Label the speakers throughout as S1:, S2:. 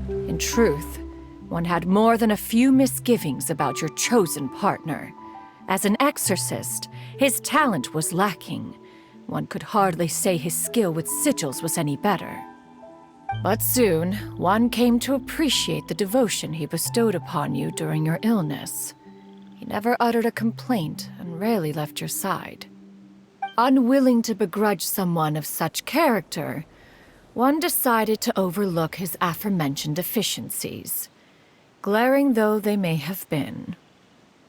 S1: In truth, one had more than a few misgivings about your chosen partner. As an exorcist, his talent was lacking. One could hardly say his skill with sigils was any better. But soon, one came to appreciate the devotion he bestowed upon you during your illness. He never uttered a complaint and rarely left your side. Unwilling to begrudge someone of such character, one decided to overlook his aforementioned deficiencies, glaring though they may have been.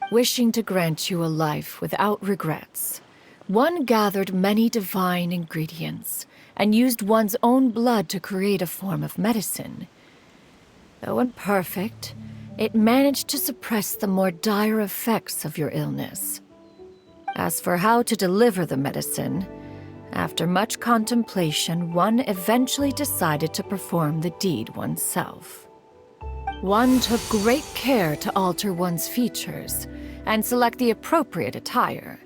S1: Wishing to grant you a life without regrets, one gathered many divine ingredients and used one's own blood to create a form of medicine. Though imperfect, it managed to suppress the more dire effects of your illness. As for how to deliver the medicine, after much contemplation, one eventually decided to perform the deed oneself. One took great care to alter one's features and select the appropriate attire.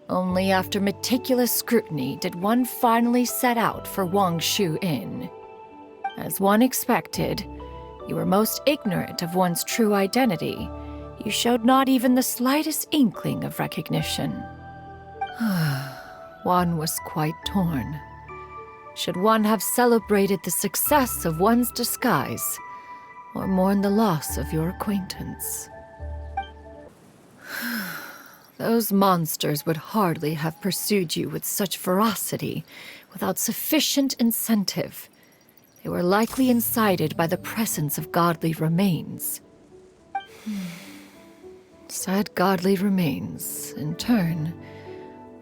S1: Only after meticulous scrutiny did one finally set out for Wangshu Inn. As one expected, you were most ignorant of one's true identity. You showed not even the slightest inkling of recognition. One was quite torn. Should one have celebrated the success of one's disguise, or mourn the loss of your acquaintance? Those monsters would hardly have pursued you with such ferocity without sufficient incentive. They were likely incited by the presence of godly remains. Said godly remains, in turn,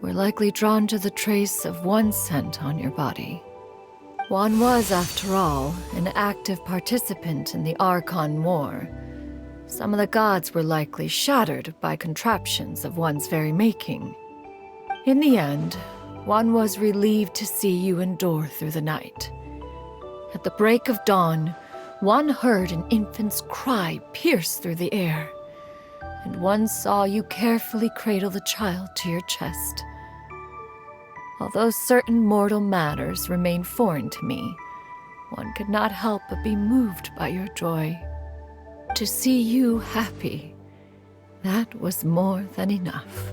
S1: were likely drawn to the trace of one scent on your body. One was, after all, an active participant in the Archon War. Some of the gods were likely shattered by contraptions of one's very making. In the end, one was relieved to see you endure through the night. At the break of dawn, one heard an infant's cry pierce through the air, and one saw you carefully cradle the child to your chest. Although certain mortal matters remain foreign to me, one could not help but be moved by your joy. To see you happy, that was more than enough.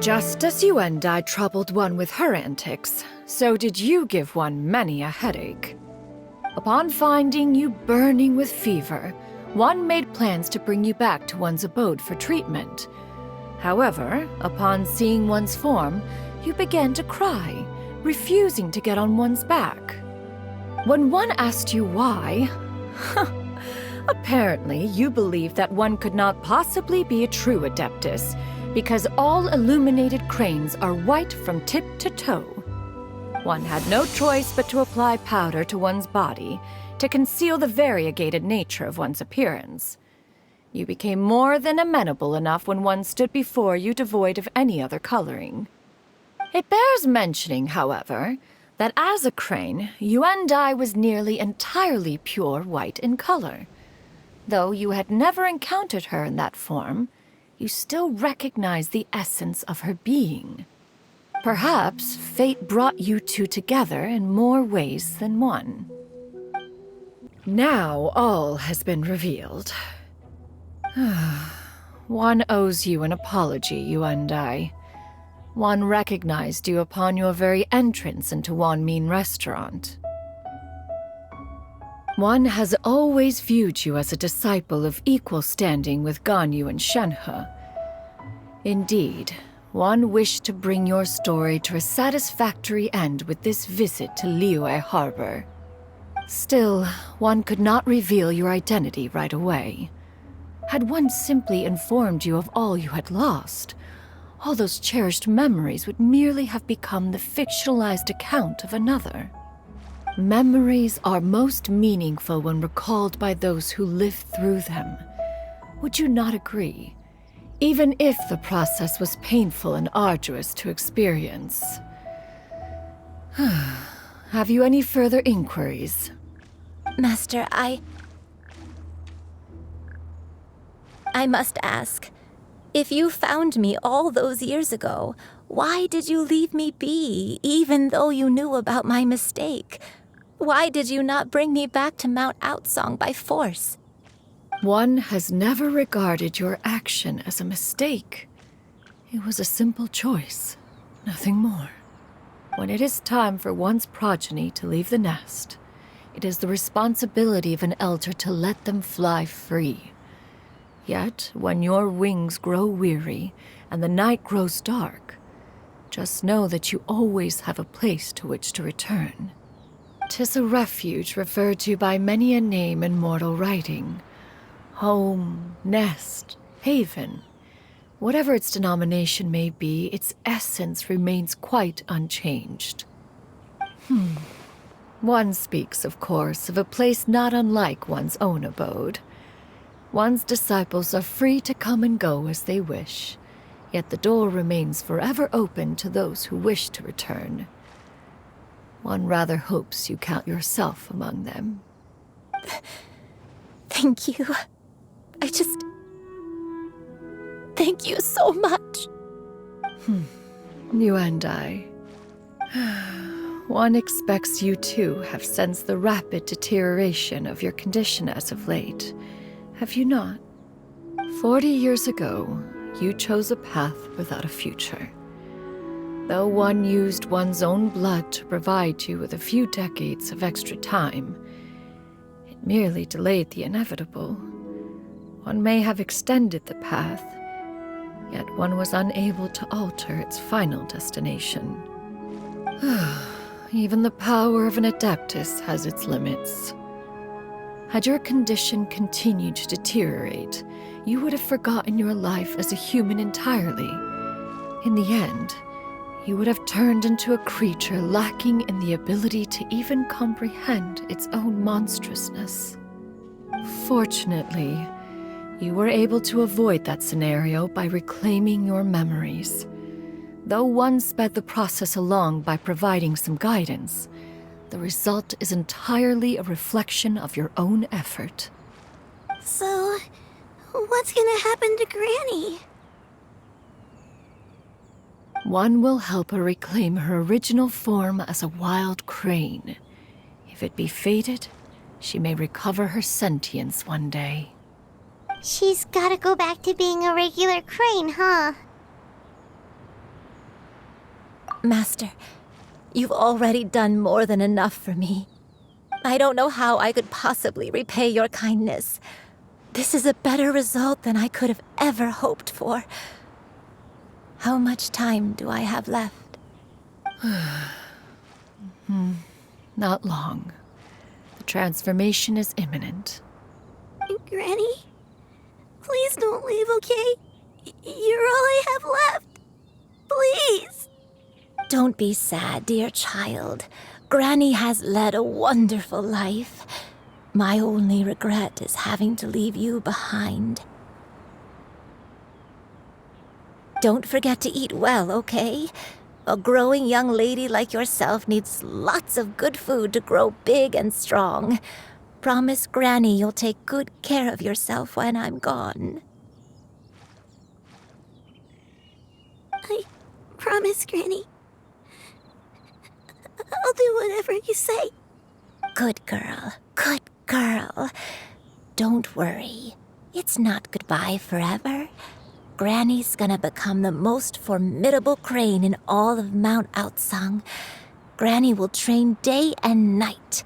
S1: Just as you and I troubled one with her antics, so did you give one many a headache. Upon finding you burning with fever, one made plans to bring you back to one's abode for treatment. However, upon seeing one's form, you began to cry, refusing to get on one's back. When one asked you why, apparently you believed that one could not possibly be a true Adeptus, because all illuminated cranes are white from tip to toe. One had no choice but to apply powder to one's body to conceal the variegated nature of one's appearance. You became more than amenable enough when one stood before you devoid of any other coloring. It bears mentioning, however, that as a crane, Yuandai was nearly entirely pure white in color. Though you had never encountered her in that form, you still recognized the essence of her being. Perhaps fate brought you two together in more ways than one. Now all has been revealed. One owes you an apology, Yuandai. One recognized you upon your very entrance into Wanmin Restaurant. One has always viewed you as a disciple of equal standing with Ganyu and Shenhe. Indeed, one wished to bring your story to a satisfactory end with this visit to Liyue Harbor. Still, one could not reveal your identity right away. Had one simply informed you of all you had lost, all those cherished memories would merely have become the fictionalized account of another. Memories are most meaningful when recalled by those who lived through them. Would you not agree? Even if the process was painful and arduous to experience. Have you any further inquiries?
S2: Master, I must ask, if you found me all those years ago, why did you leave me be, even though you knew about my mistake? Why did you not bring me back to Mount Outsong by force?
S1: One has never regarded your action as a mistake. It was a simple choice, nothing more. When it is time for one's progeny to leave the nest, it is the responsibility of an elder to let them fly free. Yet, when your wings grow weary and the night grows dark, just know that you always have a place to which to return. 'Tis a refuge referred to by many a name in mortal writing. Home, nest, haven. Whatever its denomination may be, its essence remains quite unchanged. One speaks, of course, of a place not unlike one's own abode. One's disciples are free to come and go as they wish, yet the door remains forever open to those who wish to return. One rather hopes you count yourself among them.
S2: Thank you. Thank you so much.
S1: You and I. One expects you too have sensed the rapid deterioration of your condition as of late. Have you not? 40 years ago, you chose a path without a future. Though one used one's own blood to provide you with a few decades of extra time, it merely delayed the inevitable. One may have extended the path, yet one was unable to alter its final destination. Even the power of an adeptus has its limits. Had your condition continued to deteriorate, you would have forgotten your life as a human entirely. In the end, you would have turned into a creature lacking in the ability to even comprehend its own monstrousness. Fortunately, you were able to avoid that scenario by reclaiming your memories. Though one sped the process along by providing some guidance, the result is entirely a reflection of your own effort.
S3: So, what's gonna happen to Granny?
S1: One will help her reclaim her original form as a wild crane. If it be fated, she may recover her sentience one day.
S3: She's gotta go back to being a regular crane, huh?
S2: Master, you've already done more than enough for me. I don't know how I could possibly repay your kindness. This is a better result than I could have ever hoped for. How much time do I have left?
S1: Not long. The transformation is imminent.
S3: Granny? Please don't leave, okay? You're all I have left. Please!
S2: Don't be sad, dear child. Granny has led a wonderful life. My only regret is having to leave you behind. Don't forget to eat well, okay? A growing young lady like yourself needs lots of good food to grow big and strong. Promise Granny you'll take good care of yourself when I'm gone.
S3: I promise, Granny. I'll do whatever you say.
S2: Good girl, good girl. Don't worry. It's not goodbye forever. Granny's gonna become the most formidable crane in all of Mount Outsong. Granny will train day and night.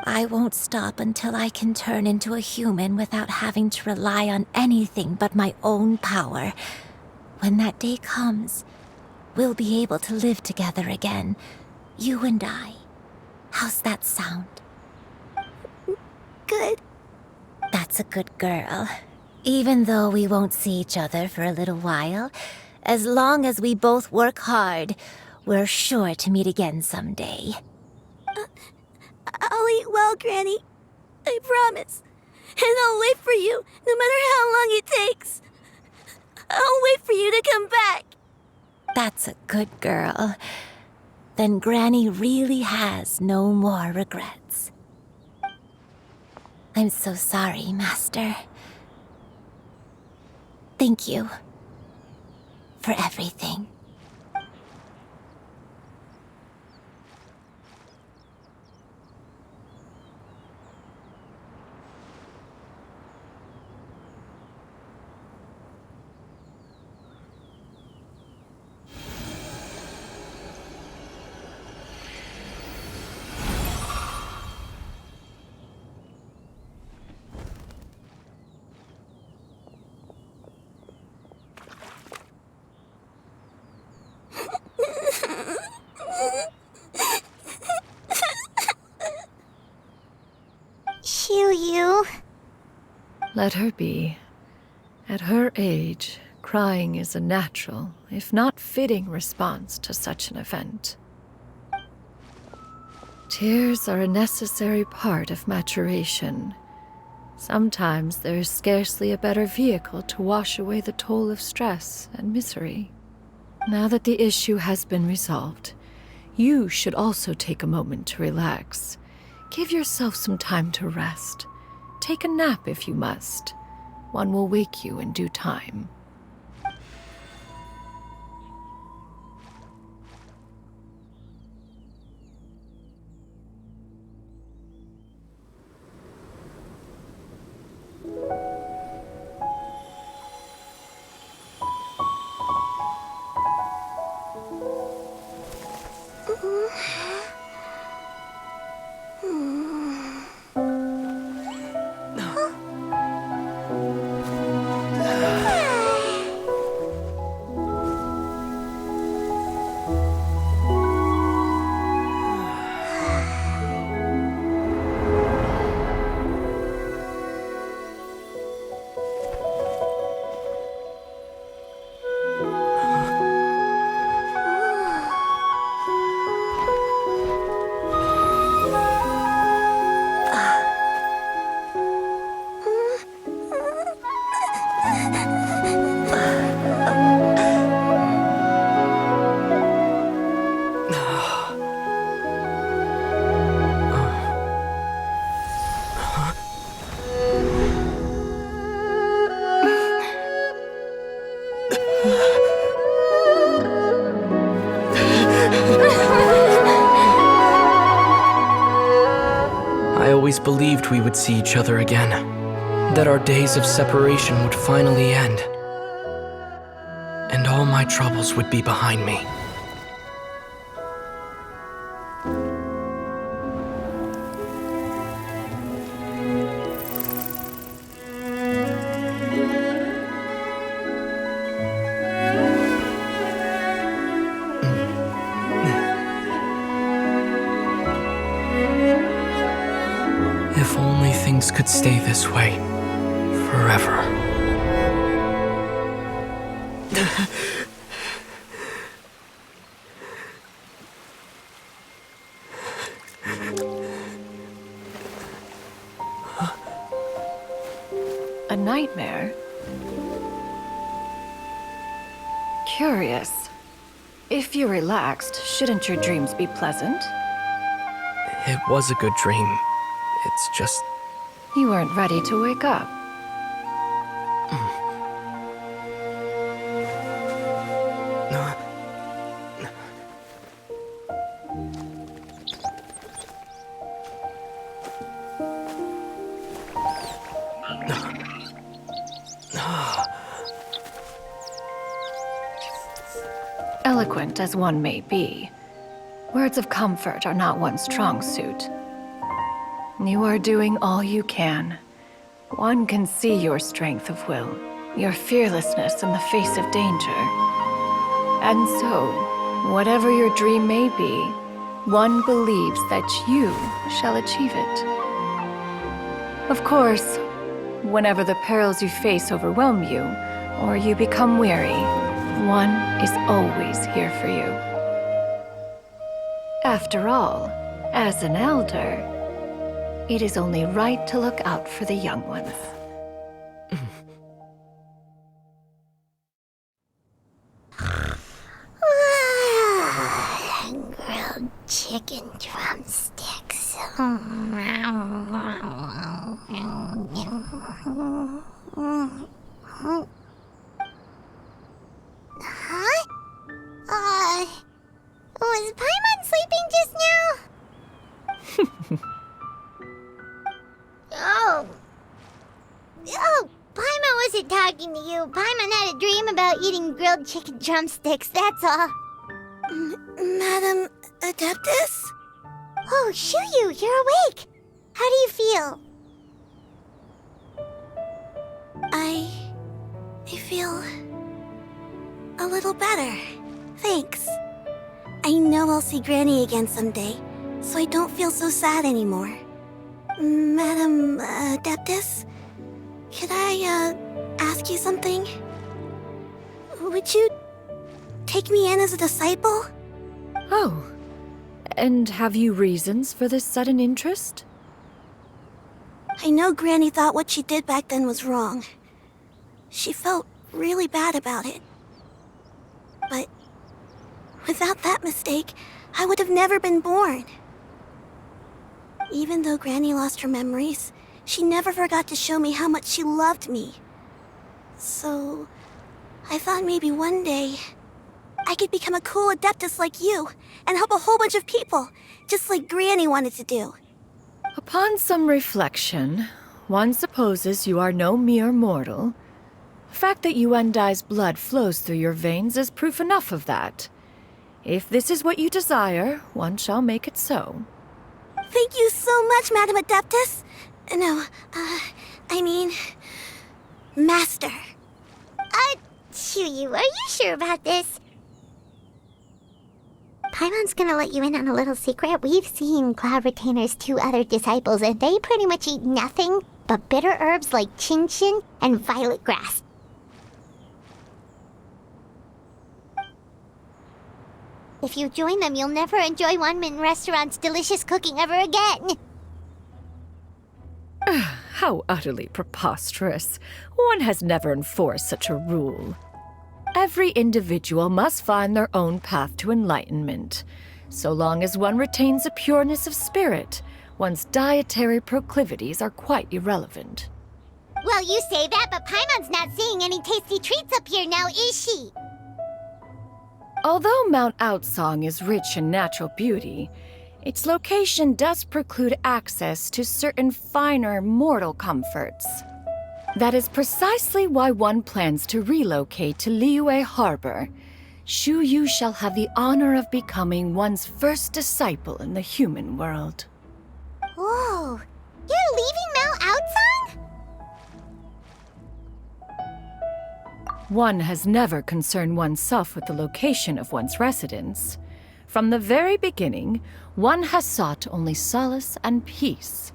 S2: I won't stop until I can turn into a human without having to rely on anything but my own power. When that day comes, we'll be able to live together again, you and I. How's that sound?
S3: Good.
S2: That's a good girl. Even though we won't see each other for a little while, as long as we both work hard, we're sure to meet again someday.
S3: I'll eat well, Granny. I promise. And I'll wait for you, no matter how long it takes. I'll wait for you to come back.
S2: That's a good girl. Then Granny really has no more regrets. I'm so sorry, Master. Thank you for everything.
S3: Shoo.
S1: Let her be. At her age, crying is a natural, if not fitting, response to such an event. Tears are a necessary part of maturation. Sometimes there is scarcely a better vehicle to wash away the toll of stress and misery. Now that the issue has been resolved, you should also take a moment to relax. Give yourself some time to rest. Take a nap if you must. One will wake you in due time.
S4: I always believed we would see each other again, that our days of separation would finally end, and all my troubles would be behind me. If only things could stay this way forever.
S1: A nightmare? Curious. If you're relaxed, shouldn't your dreams be pleasant?
S4: It was a good dream. It's just...
S1: You weren't ready to wake up. Eloquent as one may be, words of comfort are not one's strong suit. You are doing all you can. One can see your strength of will, your fearlessness in the face of danger. And so, whatever your dream may be, one believes that you shall achieve it. Of course, whenever the perils you face overwhelm you, or you become weary, one is always here for you. After all, as an elder, it is only right to look out for the young ones.
S3: Grilled chicken drumsticks. Huh? Was Paimon sleeping just now? Oh, Paimon wasn't talking to you. Paimon had a dream about eating grilled chicken drumsticks, that's all. Madam Adeptus? Oh, Shuyu, you're awake. How do you feel? I feel a little better. Thanks. I know I'll see Granny again someday, so I don't feel so sad anymore. Madam Adeptus, could I, ask you something? Would you take me in as a disciple?
S1: Oh, and have you reasons for this sudden interest?
S3: I know Granny thought what she did back then was wrong. She felt really bad about it. But without that mistake, I would have never been born. Even though Granny lost her memories, she never forgot to show me how much she loved me. So, I thought maybe one day I could become a cool Adeptus like you and help a whole bunch of people, just like Granny wanted to do.
S1: Upon some reflection, one supposes you are no mere mortal. The fact that Yuendai's blood flows through your veins is proof enough of that. If this is what you desire, one shall make it so.
S3: Thank you so much, Madam Adeptus. No, I mean, Master. Chuyu, are you sure about this? Paimon's gonna let you in on a little secret. We've seen Cloud Retainer's 2 other disciples, and they pretty much eat nothing but bitter herbs like chin-chin and violet grass. If you join them, you'll never enjoy Wanmin Restaurant's delicious cooking ever again.
S1: How utterly preposterous. One has never enforced such a rule. Every individual must find their own path to enlightenment. So long as one retains a pureness of spirit, one's dietary proclivities are quite irrelevant.
S3: Well, you say that, but Paimon's not seeing any tasty treats up here now, is she?
S1: Although Mount Outsong is rich in natural beauty, its location does preclude access to certain finer mortal comforts. That is precisely why one plans to relocate to Liyue Harbor. Shu Yu shall have the honor of becoming one's first disciple in the human world.
S3: Whoa, you're leaving Mount Outsong?
S1: One has never concerned oneself with the location of one's residence. From the very beginning, one has sought only solace and peace.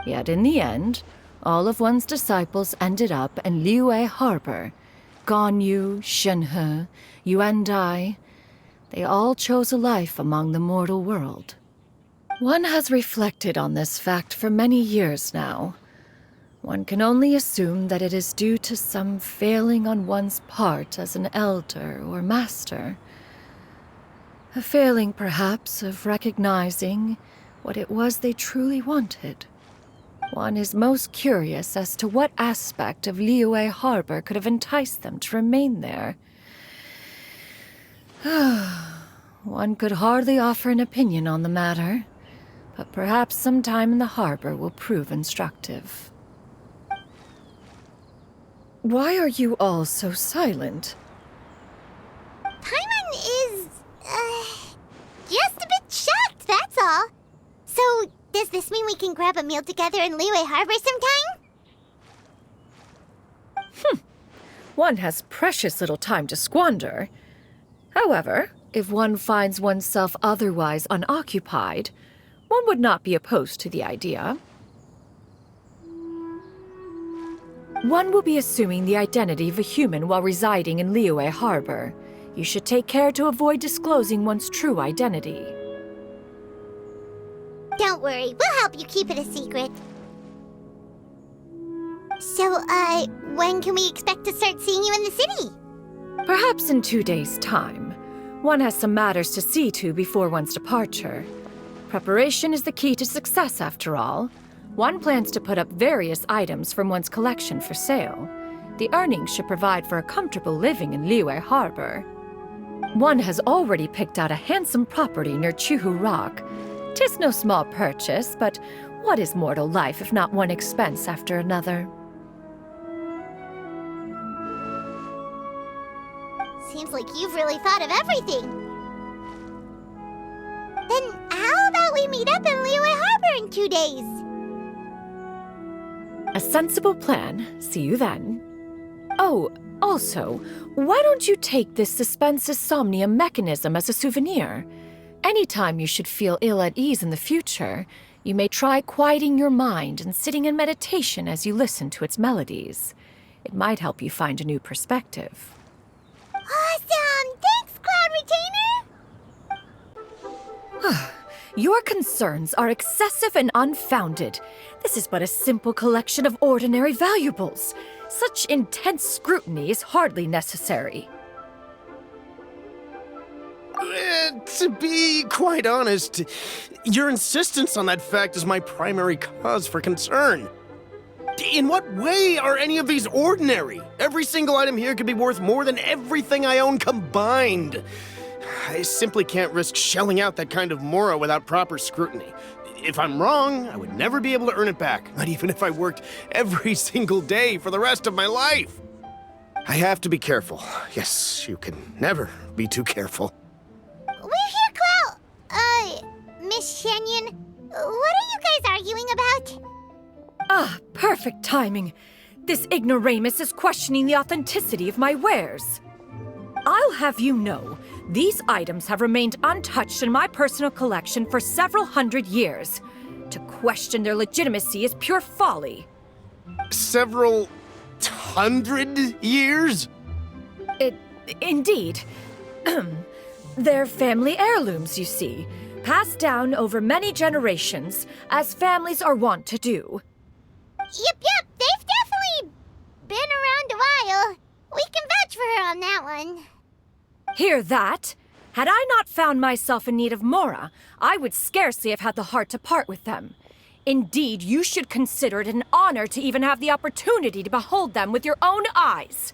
S1: Yet in the end, all of one's disciples ended up in Liyue Harbor. Ganyu, Shenhe, Yuendai. They all chose a life among the mortal world. One has reflected on this fact for many years now. One can only assume that it is due to some failing on one's part as an elder or master. A failing, perhaps, of recognizing what it was they truly wanted. One is most curious as to what aspect of Liyue Harbor could have enticed them to remain there. One could hardly offer an opinion on the matter, but perhaps some time in the harbor will prove instructive. Why are you all so silent?
S3: Paimon is, just a bit shocked, that's all. So, does this mean we can grab a meal together in Liyue Harbor sometime?
S1: One has precious little time to squander. However, if one finds oneself otherwise unoccupied, one would not be opposed to the idea. One will be assuming the identity of a human while residing in Liyue Harbor. You should take care to avoid disclosing one's true identity.
S3: Don't worry, we'll help you keep it a secret. So, when can we expect to start seeing you in the city?
S1: Perhaps in 2 days' time. One has some matters to see to before one's departure. Preparation is the key to success, after all. One plans to put up various items from one's collection for sale. The earnings should provide for a comfortable living in Liyue Harbor. One has already picked out a handsome property near Chuhu Rock. 'Tis no small purchase, but what is mortal life if not one expense after another?
S3: Seems like you've really thought of everything. Then how about we meet up in Liyue Harbor in 2 days?
S1: A sensible plan. See you then. Oh, also, why don't you take this suspense somnium mechanism as a souvenir? Anytime you should feel ill at ease in the future, You may try quieting your mind and sitting in meditation as you listen to its melodies. It might help you find a new perspective.
S3: Awesome! Thanks, Cloud Retainer!
S1: Your concerns are excessive and unfounded. This is but a simple collection of ordinary valuables. Such intense scrutiny is hardly necessary.
S5: To be quite honest, your insistence on that fact is my primary cause for concern. In what way are any of these ordinary? Every single item here could be worth more than everything I own combined. I simply can't risk shelling out that kind of mora without proper scrutiny. If I'm wrong, I would never be able to earn it back, not even if I worked every single day for the rest of my life. I have to be careful. Yes, you can never be too careful.
S3: We're here, Cloud. Miss Shenyan, what are you guys arguing about?
S1: Ah, perfect timing. This ignoramus is questioning the authenticity of my wares. I'll have you know, these items have remained untouched in my personal collection for several hundred years. To question their legitimacy is pure folly.
S5: Several hundred years?
S1: Indeed. They're family heirlooms, you see, passed down over many generations, as families are wont to do.
S3: Yep, they've definitely been around a while. We can vouch for her on that one.
S1: Hear that? Had I not found myself in need of mora, I would scarcely have had the heart to part with them. Indeed, you should consider it an honor to even have the opportunity to behold them with your own eyes.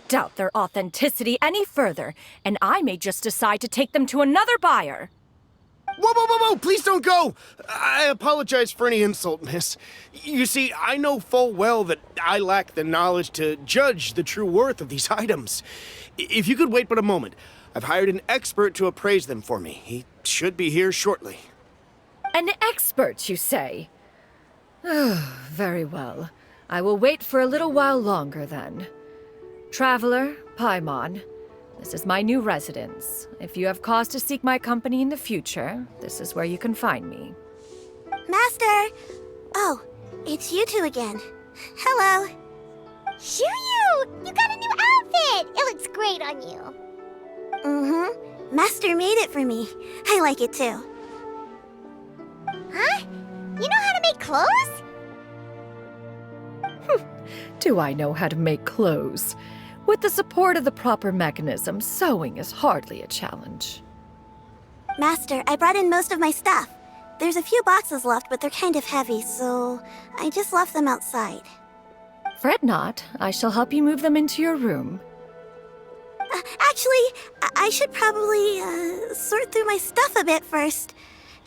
S1: Doubt their authenticity any further, and I may just decide to take them to another buyer.
S5: Whoa, please don't go! I apologize for any insult, miss. You see, I know full well that I lack the knowledge to judge the true worth of these items. If you could wait but a moment, I've hired an expert to appraise them for me. He should be here shortly.
S1: An expert, you say? Very well. I will wait for a little while longer, then. Traveler, Paimon, this is my new residence. If you have cause to seek my company in the future, this is where you can find me.
S3: Master! Oh, it's you two again. Hello. Shuyu! You got a new outfit! It looks great on you. Mm-hmm. Master made it for me. I like it too. Huh? You know how to make clothes?
S1: Do I know how to make clothes? With the support of the proper mechanism, sewing is hardly a challenge.
S3: Master, I brought in most of my stuff. There's a few boxes left, but they're kind of heavy, so I just left them outside.
S1: Fret not. I shall help you move them into your room.
S3: Actually, I should probably sort through my stuff a bit first.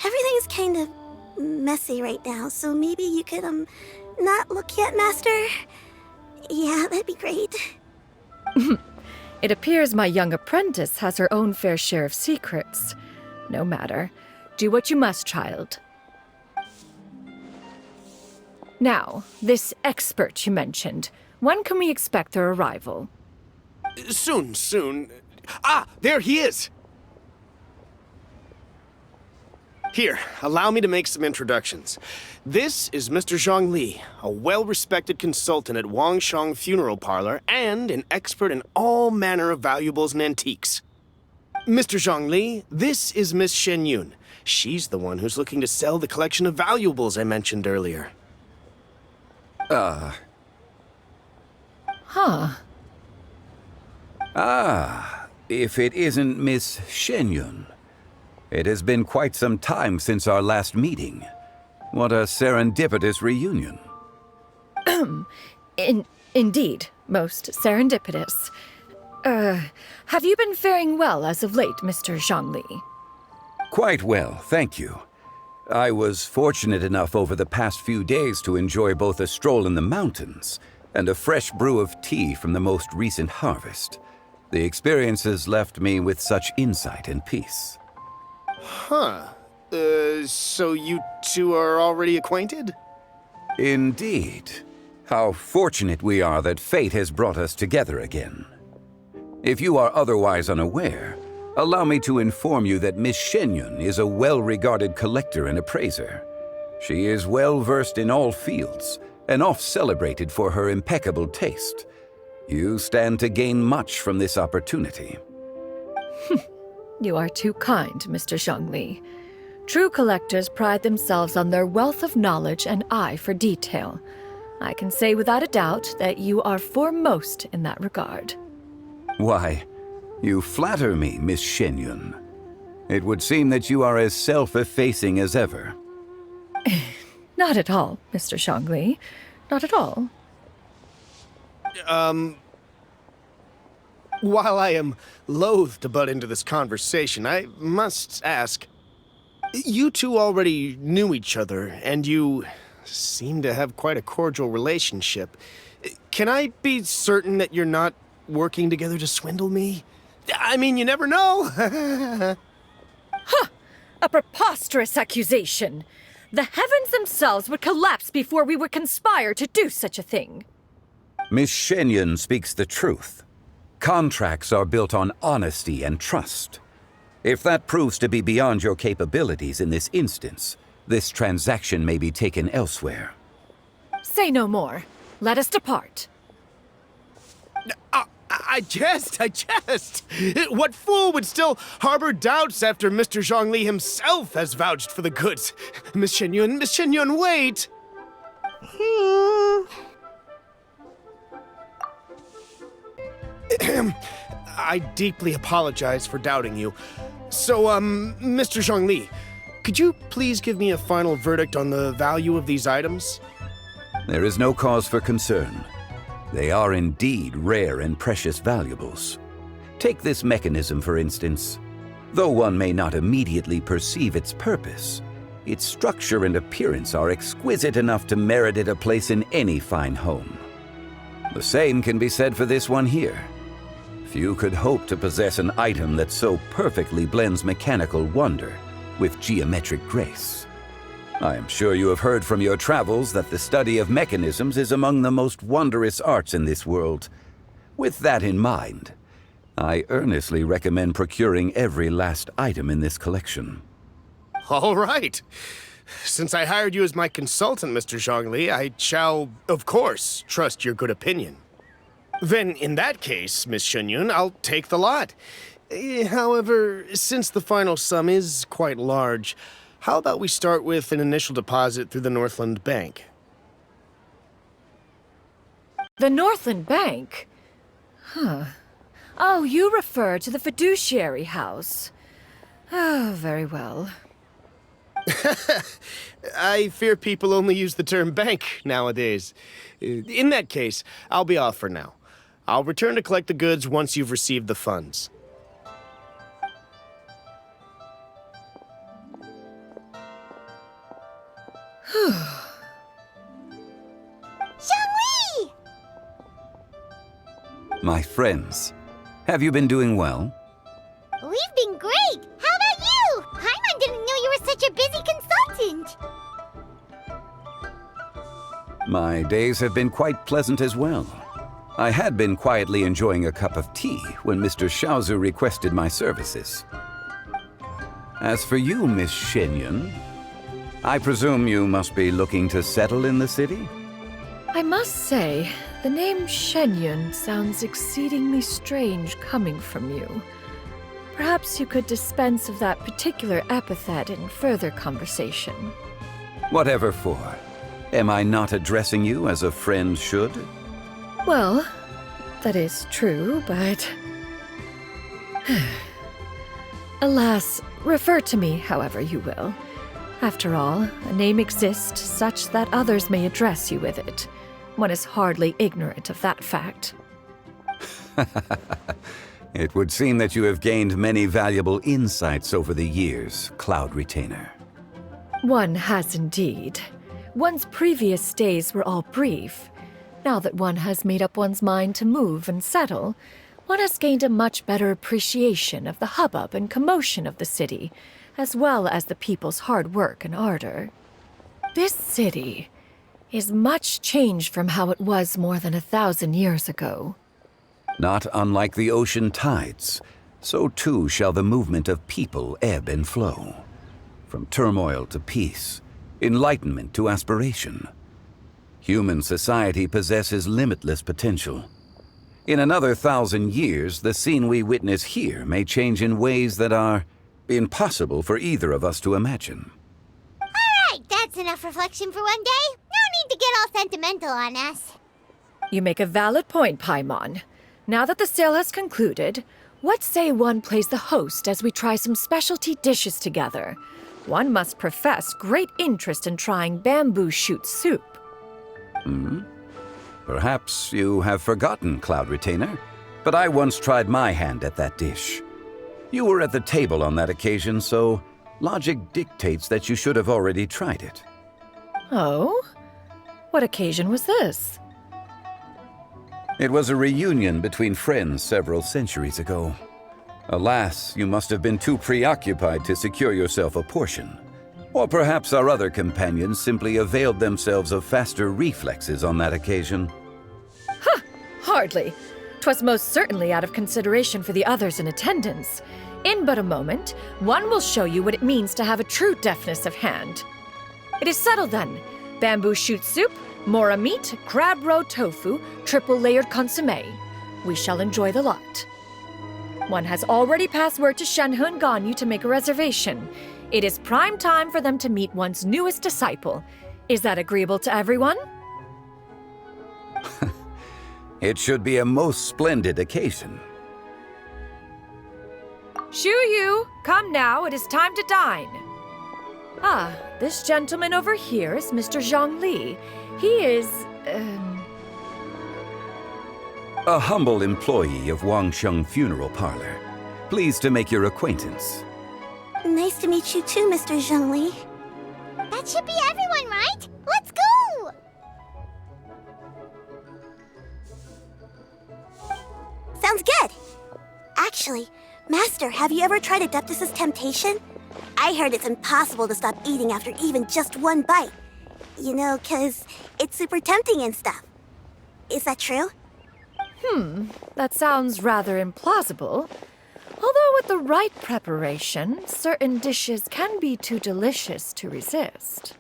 S3: Everything's kind of messy right now, so maybe you could, not look yet, Master? Yeah, that'd be great.
S1: It appears my young apprentice has her own fair share of secrets. No matter. Do what you must, child. Now, this expert you mentioned, when can we expect their arrival?
S5: Soon. Ah, there he is! Here, allow me to make some introductions. This is Mr. Zhongli, a well-respected consultant at Wangshang Funeral Parlor and an expert in all manner of valuables and antiques. Mr. Zhongli, this is Miss Shenyun. She's the one who's looking to sell the collection of valuables I mentioned earlier.
S6: If it isn't Miss Shenyun. It has been quite some time since our last meeting. What a serendipitous reunion.
S1: Indeed, most serendipitous. Have you been faring well as of late, Mr. Zhongli?
S6: Quite well, thank you. I was fortunate enough over the past few days to enjoy both a stroll in the mountains and a fresh brew of tea from the most recent harvest. The experiences left me with such insight and peace.
S5: Huh. So you two are already acquainted?
S6: Indeed. How fortunate we are that fate has brought us together again. If you are otherwise unaware, Allow me to inform you that Miss Shenyun is a well-regarded collector and appraiser. She is well-versed in all fields, and oft-celebrated for her impeccable taste. You stand to gain much from this opportunity.
S1: You are too kind, Mr. Zhongli. True collectors pride themselves on their wealth of knowledge and eye for detail. I can say without a doubt that you are foremost in that regard.
S6: Why, you flatter me, Miss Shenyun. It would seem that you are as self-effacing as ever.
S1: Not at all, Mr. Zhongli. Not at all.
S5: While I am loath to butt into this conversation, I must ask, you two already knew each other, and you seem to have quite a cordial relationship. Can I be certain that you're not working together to swindle me? I mean, you never know.
S1: A preposterous accusation! The heavens themselves would collapse before we would conspire to do such a thing.
S6: Miss Shenyun speaks the truth. Contracts are built on honesty and trust. If that proves to be beyond your capabilities in this instance, this transaction may be taken elsewhere.
S1: Say no more. Let us depart.
S5: I jest. What fool would still harbor doubts after Mr. Zhongli himself has vouched for the goods? Miss Shenyun, wait! I deeply apologize for doubting you. So, Mr. Zhongli, could you please give me a final verdict on the value of these items?
S6: There is no cause for concern. They are indeed rare and precious valuables. Take this mechanism, for instance. Though one may not immediately perceive its purpose, its structure and appearance are exquisite enough to merit it a place in any fine home. The same can be said for this one here. Few could hope to possess an item that so perfectly blends mechanical wonder with geometric grace. I am sure you have heard from your travels that the study of mechanisms is among the most wondrous arts in this world. With that in mind, I earnestly recommend procuring every last item in this collection.
S5: All right. Since I hired you as my consultant, Mr. Zhongli, I shall, of course, trust your good opinion. Then, in that case, Miss Shenyun, I'll take the lot. However, since the final sum is quite large, how about we start with an initial deposit through the Northland Bank?
S1: The Northland Bank? Oh, you refer to the fiduciary house. Oh, very well.
S5: I fear people only use the term bank nowadays. In that case, I'll be off for now. I'll return to collect the goods once you've received the funds.
S3: Zhongli!
S6: My friends, have you been doing well?
S3: We've been great! How about you? Paimon didn't know you were such a busy consultant!
S6: My days have been quite pleasant as well. I had been quietly enjoying a cup of tea when Mr. Xiaozu requested my services. As for you, Miss Shenyun, I presume you must be looking to settle in the city?
S1: I must say, the name Shenyun sounds exceedingly strange coming from you. Perhaps you could dispense of that particular epithet in further conversation.
S6: Whatever for. Am I not addressing you as a friend should?
S1: Well, that is true, but... Alas, refer to me however you will. After all, a name exists such that others may address you with it. One is hardly ignorant of that fact.
S6: It would seem that you have gained many valuable insights over the years, Cloud Retainer.
S1: One has indeed. One's previous days were all brief. Now that one has made up one's mind to move and settle, one has gained a much better appreciation of the hubbub and commotion of the city, as well as the people's hard work and ardor. This city is much changed from how it was more than 1,000 years ago.
S6: Not unlike the ocean tides, so too shall the movement of people ebb and flow. From turmoil to peace, enlightenment to aspiration. Human society possesses limitless potential. In another 1,000 years, the scene we witness here may change in ways that are impossible for either of us to imagine.
S3: Alright, that's enough reflection for one day. No need to get all sentimental on us.
S1: You make a valid point, Paimon. Now that the sale has concluded, what say one plays the host as we try some specialty dishes together? One must profess great interest in trying bamboo shoot soup.
S6: Perhaps you have forgotten, Cloud Retainer, but I once tried my hand at that dish. You were at the table on that occasion, so logic dictates that you should have already tried it.
S1: Oh? What occasion was this?
S6: It was a reunion between friends several centuries ago. Alas, you must have been too preoccupied to secure yourself a portion. Or perhaps our other companions simply availed themselves of faster reflexes on that occasion.
S1: Hardly. 'Twas most certainly out of consideration for the others in attendance. In but a moment, one will show you what it means to have a true deftness of hand. It is settled then. Bamboo shoot soup, mora meat, crab roe tofu, triple-layered consommé. We shall enjoy the lot. One has already passed word to Shenhe and Ganyu to make a reservation. It is prime time for them to meet one's newest disciple. Is that agreeable to everyone?
S6: It should be a most splendid occasion.
S1: Shu Yu, come now, it is time to dine. Ah, this gentleman over here is Mr. Zhang Li. He is,
S6: A humble employee of Wangsheng Funeral Parlor. Pleased to make your acquaintance.
S3: Nice to meet you too, Mr. Zhengli. That should be everyone, right? Let's go! Sounds good. Actually, Master, have you ever tried Adeptus' temptation? I heard it's impossible to stop eating after even just one bite. You know, 'cause it's super tempting and stuff. Is that true?
S1: That sounds rather implausible. Although with the right preparation, certain dishes can be too delicious to resist.